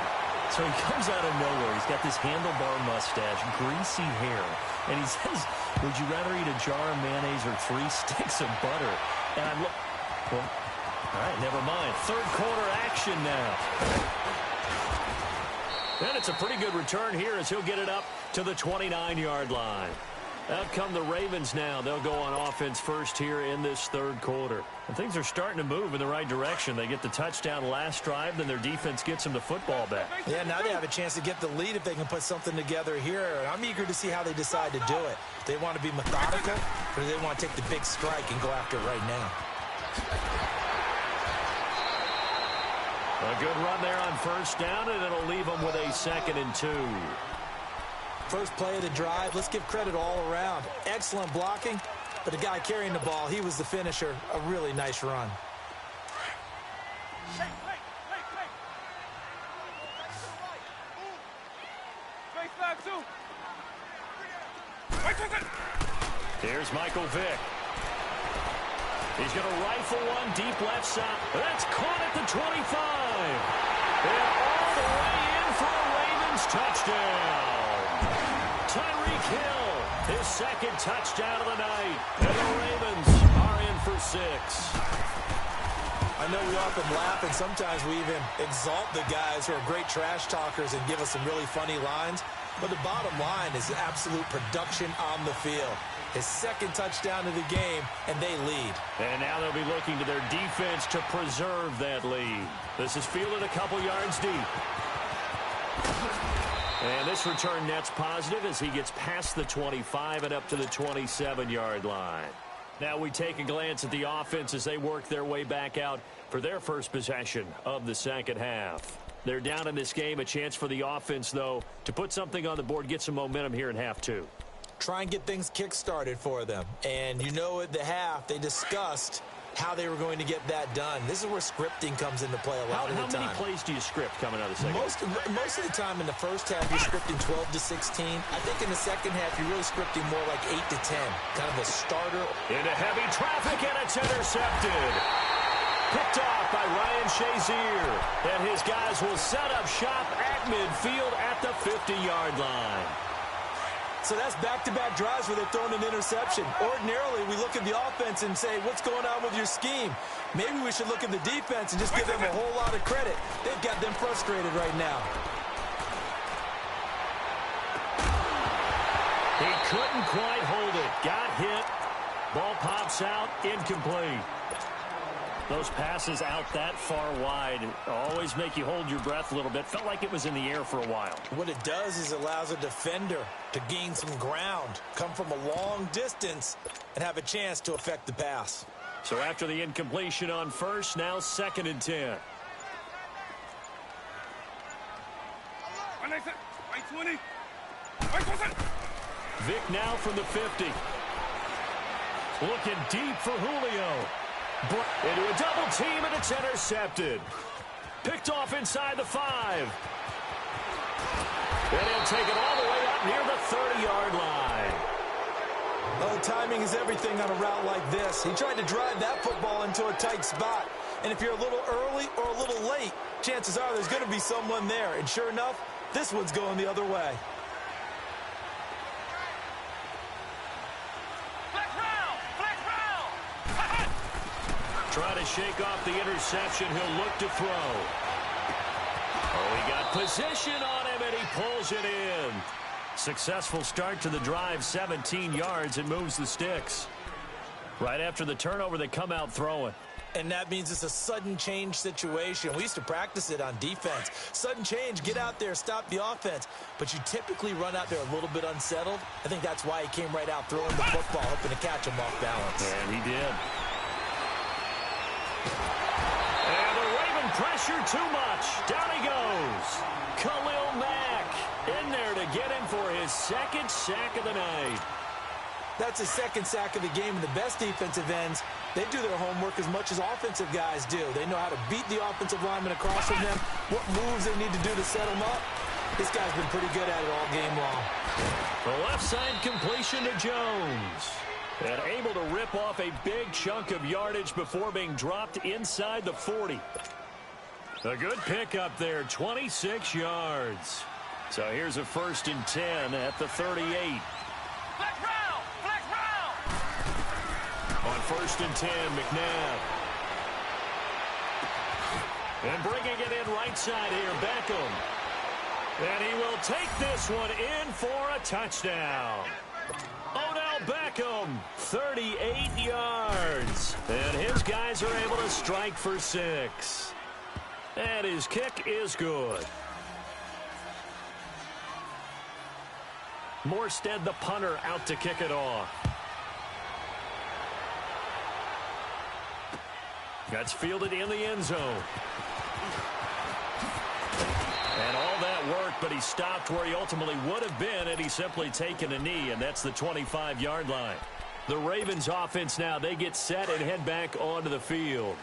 So he comes out of nowhere. He's got this handlebar mustache, greasy hair. And he says, would you rather eat a jar of mayonnaise or 3 sticks of butter? And I'm well, all right, never mind. Third quarter action now. And it's a pretty good return here as he'll get it up to the 29-yard line. Out come the Ravens now. They'll go on offense first here in this third quarter. And things are starting to move in the right direction. They get the touchdown last drive, then their defense gets them the football back. Yeah, now they have a chance to get the lead if they can put something together here. And I'm eager to see how they decide to do it. Do they want to be methodical, or do they want to take the big strike and go after it right now? A good run there on first down, and it'll leave them with a 2nd and 2. First play of the drive, let's give credit all around. Excellent blocking, but the guy carrying the ball, he was the finisher. A really nice run. Here's Michael Vick. He's going to rifle one deep left side. That's caught at the 25. And all the way in for a Ravens touchdown. Tyreek Hill, his 2nd touchdown of the night. And the Ravens are in for 6. I know we often laugh, and sometimes we even exalt the guys who are great trash talkers and give us some really funny lines. But the bottom line is absolute production on the field. His 2nd touchdown of the game, and they lead. And now they'll be looking to their defense to preserve that lead. This is fielded a couple yards deep. And this return net's positive as he gets past the 25 and up to the 27-yard line. Now we take a glance at the offense as they work their way back out for their first possession of the second half. They're down in this game. A chance for the offense, though, to put something on the board, get some momentum here in half 2. Try and get things kick-started for them. And you know at the half, they discussed how they were going to get that done. This is where scripting comes into play a lot of the time. How many plays do you script coming out of the second half? Most of the time in the first half, you're scripting 12 to 16. I think in the second half, you're really scripting more like 8 to 10. Kind of a starter. Into heavy traffic, and it's intercepted. Picked off by Ryan Shazier. And his guys will set up shop at midfield at the 50-yard line. So that's back-to-back drives where they're throwing an interception. Ordinarily, we look at the offense and say, what's going on with your scheme? Maybe we should look at the defense and just give them a whole lot of credit. They've got them frustrated right now. He couldn't quite hold it. Got hit. Ball pops out. Incomplete. Those passes out that far wide always make you hold your breath a little bit. Felt like it was in the air for a while. What it does is it allows a defender to gain some ground, come from a long distance, and have a chance to affect the pass. So after the incompletion on first, now 2nd and 10. Vic now from the 50. Looking deep for Julio. Into a double team, and it's intercepted. Picked off inside the 5. And he'll take it all the way up near the 30-yard line. Well, timing is everything on a route like this. He tried to drive that football into a tight spot. And if you're a little early or a little late, chances are there's going to be someone there. And sure enough, this one's going the other way. Try to shake off the interception. He'll look to throw. Oh, he got position on him, and he pulls it in. Successful start to the drive, 17 yards, and moves the sticks. Right after the turnover, they come out throwing. And that means it's a sudden change situation. We used to practice it on defense. Sudden change, get out there, stop the offense. But you typically run out there a little bit unsettled. I think that's why he came right out throwing the football, hoping to catch him off balance. And he did. And the Raven pressure too much. Down he goes. Khalil Mack in there to get him for his 2nd sack of the night. That's his 2nd sack of the game. And the best defensive ends, they do their homework as much as offensive guys do. They know how to beat the offensive lineman across from them, what moves they need to do to set them up. This guy's been pretty good at it all game long. The left side completion to Jones. And able to rip off a big chunk of yardage before being dropped inside the 40. A good pickup there, 26 yards. So here's a 1st and 10 at the 38. On 1st and 10, McNabb. And bringing it in right side here, Beckham. And he will take this one in for a touchdown. Odell Beckham, 38 yards. And his guys are able to strike for 6. And his kick is good. Morstead, the punter, out to kick it off. That's fielded in the end zone. And all that work, but he stopped where he ultimately would have been had he simply taken a knee, and that's the 25-yard line. The Ravens offense now, they get set and head back onto the field.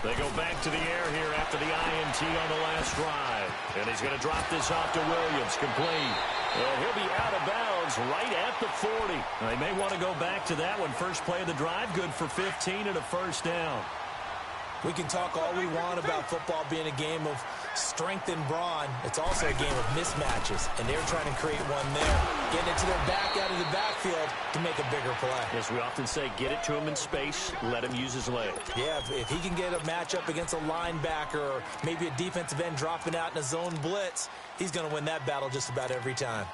They go back to the air here after the INT on the last drive. And he's going to drop this off to Williams, complete. And he'll be out of bounds right at the 40. They may want to go back to that one. First play of the drive, good for 15 and a 1st down. We can talk all we want about football being a game of strength and brawn. It's also a game of mismatches, and they're trying to create one there. Getting it to their back out of the backfield to make a bigger play. As we often say, get it to him in space, let him use his leg. Yeah, if he can get a matchup against a linebacker or maybe a defensive end dropping out in a zone blitz, he's going to win that battle just about every time.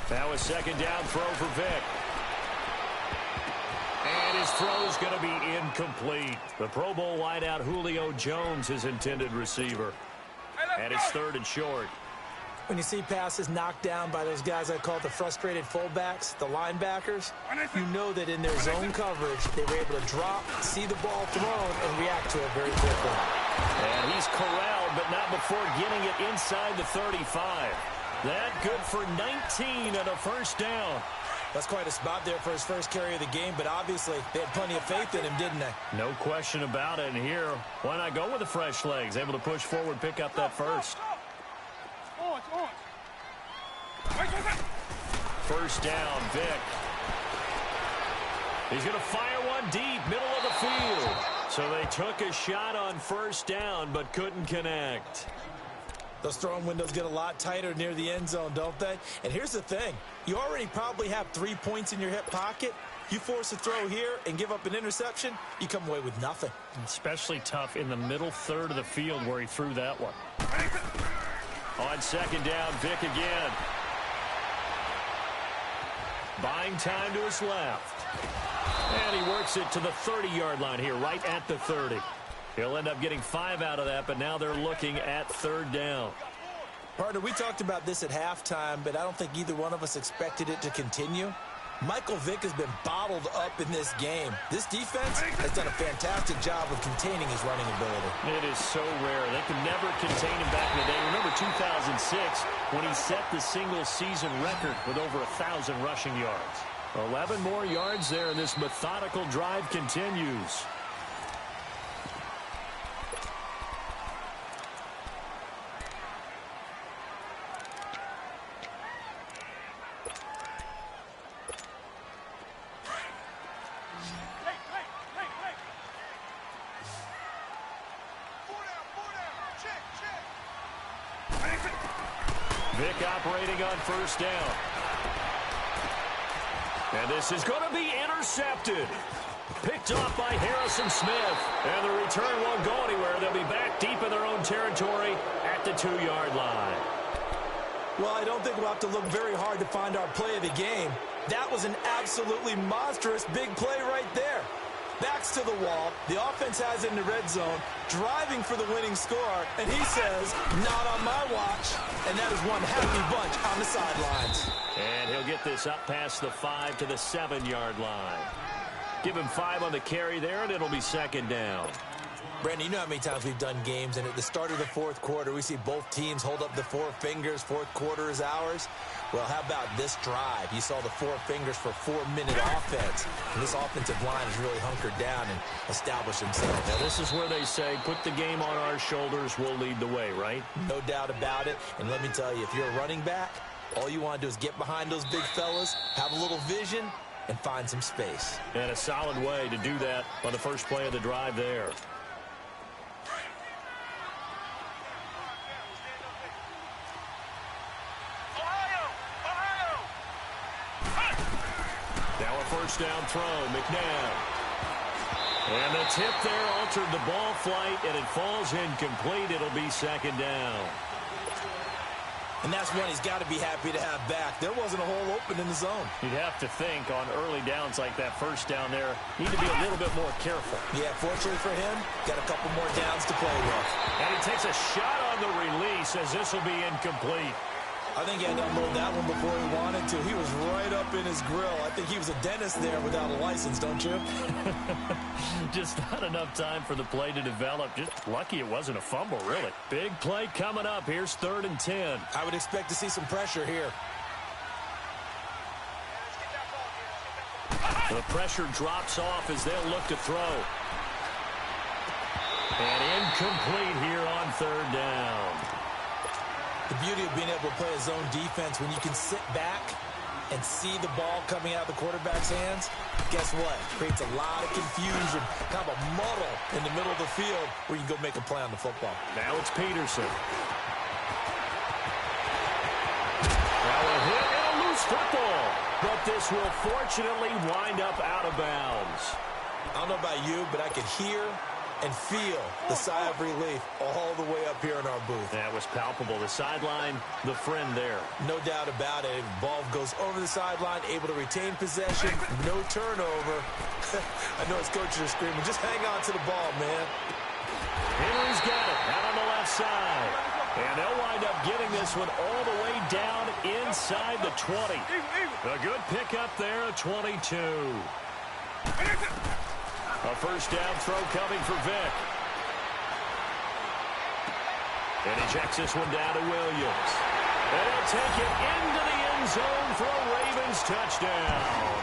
Now a 2nd down throw for Vic. And his throw's going to be incomplete. The Pro Bowl wideout Julio Jones, his intended receiver. And it's 3rd and short. When you see passes knocked down by those guys I call the frustrated fullbacks, the linebackers, you know that in their zone coverage, they were able to drop, see the ball thrown, and react to it very quickly. And he's corralled, but not before getting it inside the 35. That good for 19 and a 1st down. That's quite a spot there for his first carry of the game, but obviously they had plenty of faith in him, didn't they? No question about it. And here, why not go with the fresh legs? Able to push forward, pick up that 1st. 1st down, Vic. He's going to fire one deep, middle of the field. So they took a shot on 1st down, but couldn't connect. Those throwing windows get a lot tighter near the end zone, don't they? And here's the thing. You already probably have 3 points in your hip pocket. You force a throw here and give up an interception, you come away with nothing. Especially tough in the middle third of the field where he threw that one. On second down, Vick again. Buying time to his left. And he works it to the 30-yard line here, right at the 30. He'll end up getting 5 out of that, but now they're looking at third down. Partner, we talked about this at halftime, but I don't think either one of us expected it to continue. Michael Vick has been bottled up in this game. This defense has done a fantastic job of containing his running ability. It is so rare. They could never contain him back in the day. Remember 2006 when he set the single-season record with over 1,000 rushing yards. 11 more yards there, and this methodical drive continues. Vick operating on first down. And this is going to be intercepted. Picked off by Harrison Smith. And the return won't go anywhere. They'll be back deep in their own territory at the 2-yard line. Well, I don't think we'll have to look very hard to find our play of the game. That was an absolutely monstrous big play right there. Backs to the wall. The offense has it in the red zone, driving for the winning score, and he says, not on my watch. And that is one happy bunch on the sidelines. And he'll get this up past the 5 to the 7-yard line. Give him 5 on the carry there, and it'll be second down. Brandon, you know how many times we've done games, and at the start of the fourth quarter, we see both teams hold up the 4 fingers, fourth quarter is ours. Well, how about this drive? You saw the 4 fingers for 4-minute offense, and this offensive line has really hunkered down and established themselves. Now, this is where they say, put the game on our shoulders, we'll lead the way, right? No doubt about it, and let me tell you, if you're a running back, all you want to do is get behind those big fellas, have a little vision, and find some space. And a solid way to do that on the first play of the drive there. Now a first down throw, McNabb. And the tip there altered the ball flight, and it falls incomplete. It'll be second down. And that's one he's got to be happy to have back. There wasn't a hole open in the zone. You'd have to think on early downs like that first down there, need to be a little bit more careful. Yeah, fortunately for him, got a couple more downs to play with. And he takes a shot on the release as this will be incomplete. I think he had to unload that one before he wanted to. He was right up in his grill. I think he was a dentist there without a license, don't you? Just not enough time for the play to develop. Just lucky it wasn't a fumble, really. Big play coming up. Here's 3rd and 10. I would expect to see some pressure here. The pressure drops off as they'll look to throw. And incomplete here on 3rd down. The beauty of being able to play a zone defense when you can sit back and see the ball coming out of the quarterback's hands, guess what? Creates a lot of confusion, kind of a muddle in the middle of the field where you can go make a play on the football. Now it's Peterson. Now a hit and a loose football. But this will fortunately wind up out of bounds. I don't know about you, but I could hear and feel the sigh of relief all the way up here in our booth. That was palpable. The sideline, the friend there. No doubt about it. Ball goes over the sideline, able to retain possession, no turnover. I know his coaches are screaming, just hang on to the ball, man. Henry's got it out on the left side. And they'll wind up getting this one all the way down inside the 20. A good pickup there, a 22. A first down throw coming for Vick. And he checks this one down to Williams. And he'll take it into the end zone for a Ravens touchdown.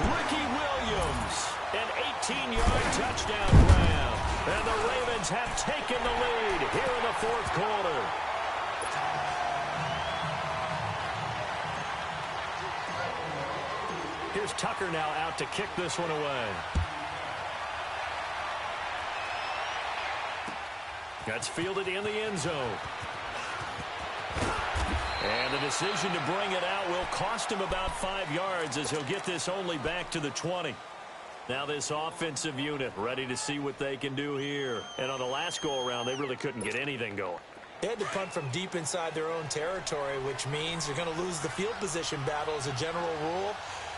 Ricky Williams, an 18-yard touchdown grab. And the Ravens have taken the lead here in the 4th quarter. Here's Tucker now out to kick this one away. That's fielded in the end zone. And the decision to bring it out will cost him about 5 yards as he'll get this only back to the 20. Now this offensive unit ready to see what they can do here. And on the last go-around, they really couldn't get anything going. They had to punt from deep inside their own territory, which means you're going to lose the field position battle as a general rule.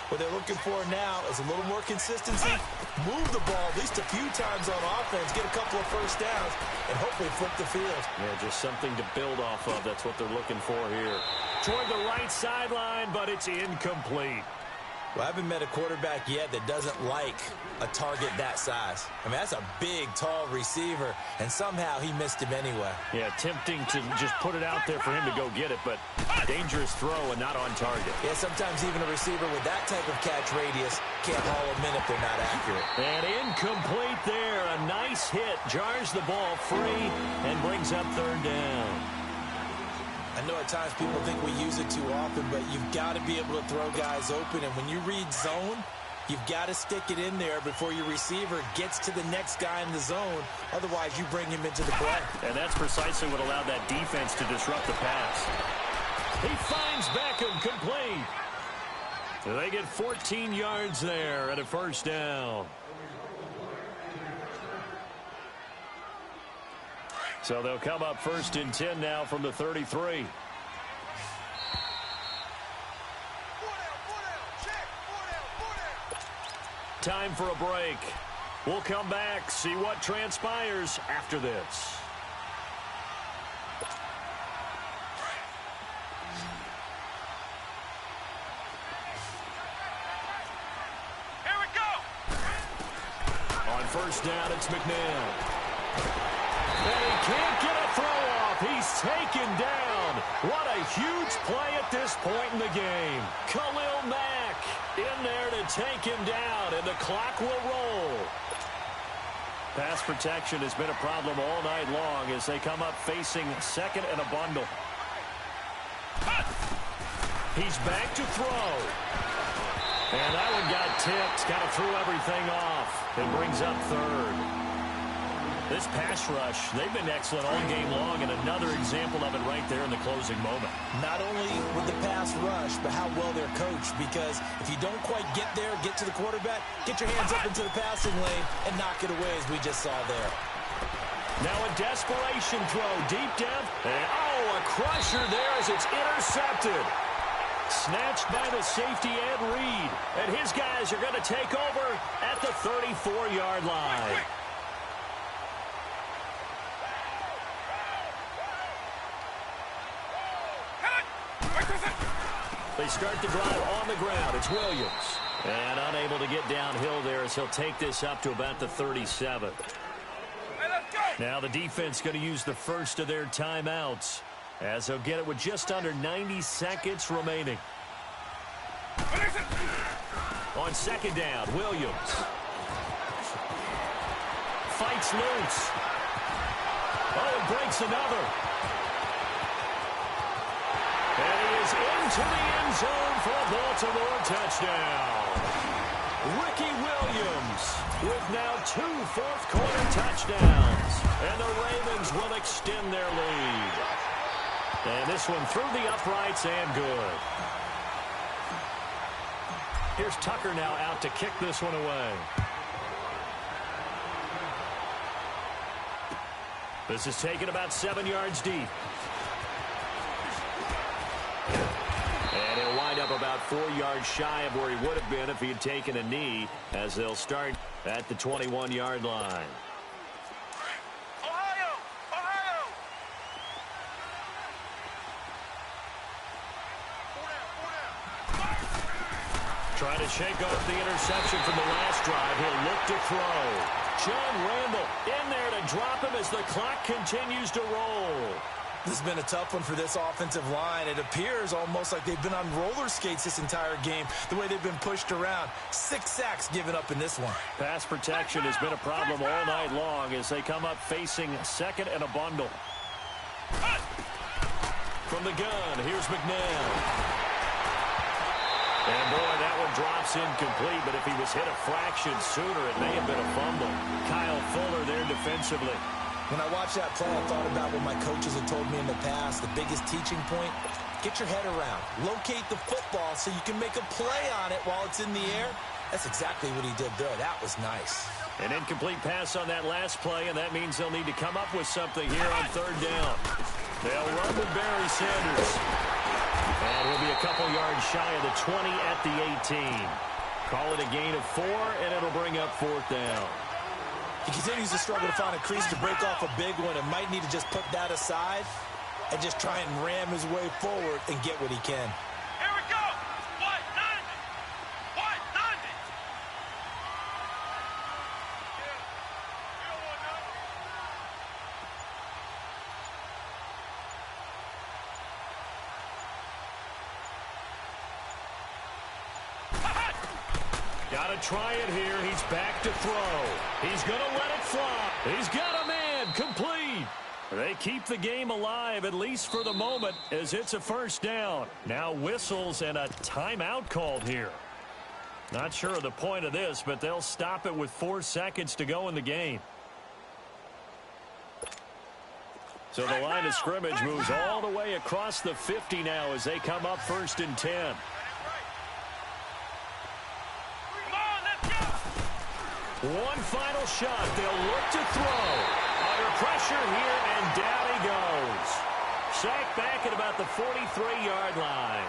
What they're looking for now is a little more consistency, move the ball at least a few times on offense, get a couple of first downs, and hopefully flip the field. Yeah, just something to build off of. That's what they're looking for here. Toward the right sideline, but it's incomplete. Well, I haven't met a quarterback yet that doesn't like a target that size. I mean, that's a big, tall receiver, and somehow he missed him anyway. Yeah, tempting to just put it out there for him to go get it, but dangerous throw and not on target. Yeah, sometimes even a receiver with that type of catch radius can't haul them in if they're not accurate. And incomplete there. A nice hit. Jars the ball free and brings up third down. I know at times people think we use it too often, but you've got to be able to throw guys open. And when you read zone, you've got to stick it in there before your receiver gets to the next guy in the zone. Otherwise, you bring him into the play. And that's precisely what allowed that defense to disrupt the pass. He finds Beckham complete. They get 14 yards there at a first down. So they'll come up first and 10 now from the 33. Time for a break. We'll come back, see what transpires after this. Here we go. On first down, it's McNair. And he can't get a throw off. He's taken down. What a huge play at this point in the game. Khalil Mack in there to take him down, and the clock will roll. Pass protection has been a problem all night long as they come up facing second and a bundle. He's back to throw. And that one got tipped, kind of threw everything off. It brings up third. This pass rush, they've been excellent all game long, and another example of it right there in the closing moment. Not only with the pass rush, but how well they're coached, because if you don't quite get there, get to the quarterback, get your hands up into the passing lane and knock it away as we just saw there. Now a desperation throw, deep down, and a crusher there as it's intercepted. Snatched by the safety Ed Reed, and his guys are going to take over at the 34-yard line. They start the drive on the ground. It's Williams. And unable to get downhill there as he'll take this up to about the 37. Hey, let's go. Now the defense going to use the first of their timeouts as they'll get it with just under 90 seconds remaining. On second down, Williams fights loose. And breaks another. And he is into the end zone for a Baltimore touchdown. Ricky Williams with now 2 fourth-quarter touchdowns. And the Ravens will extend their lead. And this one through the uprights and good. Here's Tucker now out to kick this one away. This is taken about 7 yards deep. And he'll wind up about 4 yards shy of where he would have been if he had taken a knee, as they'll start at the 21-yard line. Ohio! Ohio! Trying to shake off the interception from the last drive. He'll look to throw. John Randall in there to drop him as the clock continues to roll. This has been a tough one for this offensive line. It appears almost like they've been on roller skates this entire game, the way they've been pushed around. 6 sacks given up in this one. Pass protection has been a problem all night long as they come up facing second and a bundle. From the gun, here's McNair. And boy, that one drops incomplete, but if he was hit a fraction sooner, it may have been a fumble. Kyle Fuller there defensively. When I watched that play, I thought about what my coaches had told me in the past. The biggest teaching point, Get your head around. Locate the football so you can make a play on it while it's in the air. That's exactly what he did there. That was nice. An incomplete pass on that last play, and that means they'll need to come up with something here on third down. They'll run with Barry Sanders. And he'll be a couple yards shy of the 20 at the 18. Call it a gain of 4, and it'll bring up fourth down. He continues to struggle to find a crease to break off a big one and might need to just put that aside and just try and ram his way forward and get what he can. Here we go. White 90. White 90. Got to try it here. He's back to throw. He's going to let it fly. He's got a man. Complete. They keep the game alive, at least for the moment, as it's a first down. Now whistles and a timeout called here. Not sure of the point of this, but they'll stop it with 4 seconds to go in the game. So the line of scrimmage moves all the way across the 50 now as they come up 1st and 10. One final shot. They'll look to throw. Under pressure here, and down he goes. Sacked back at about the 43-yard line.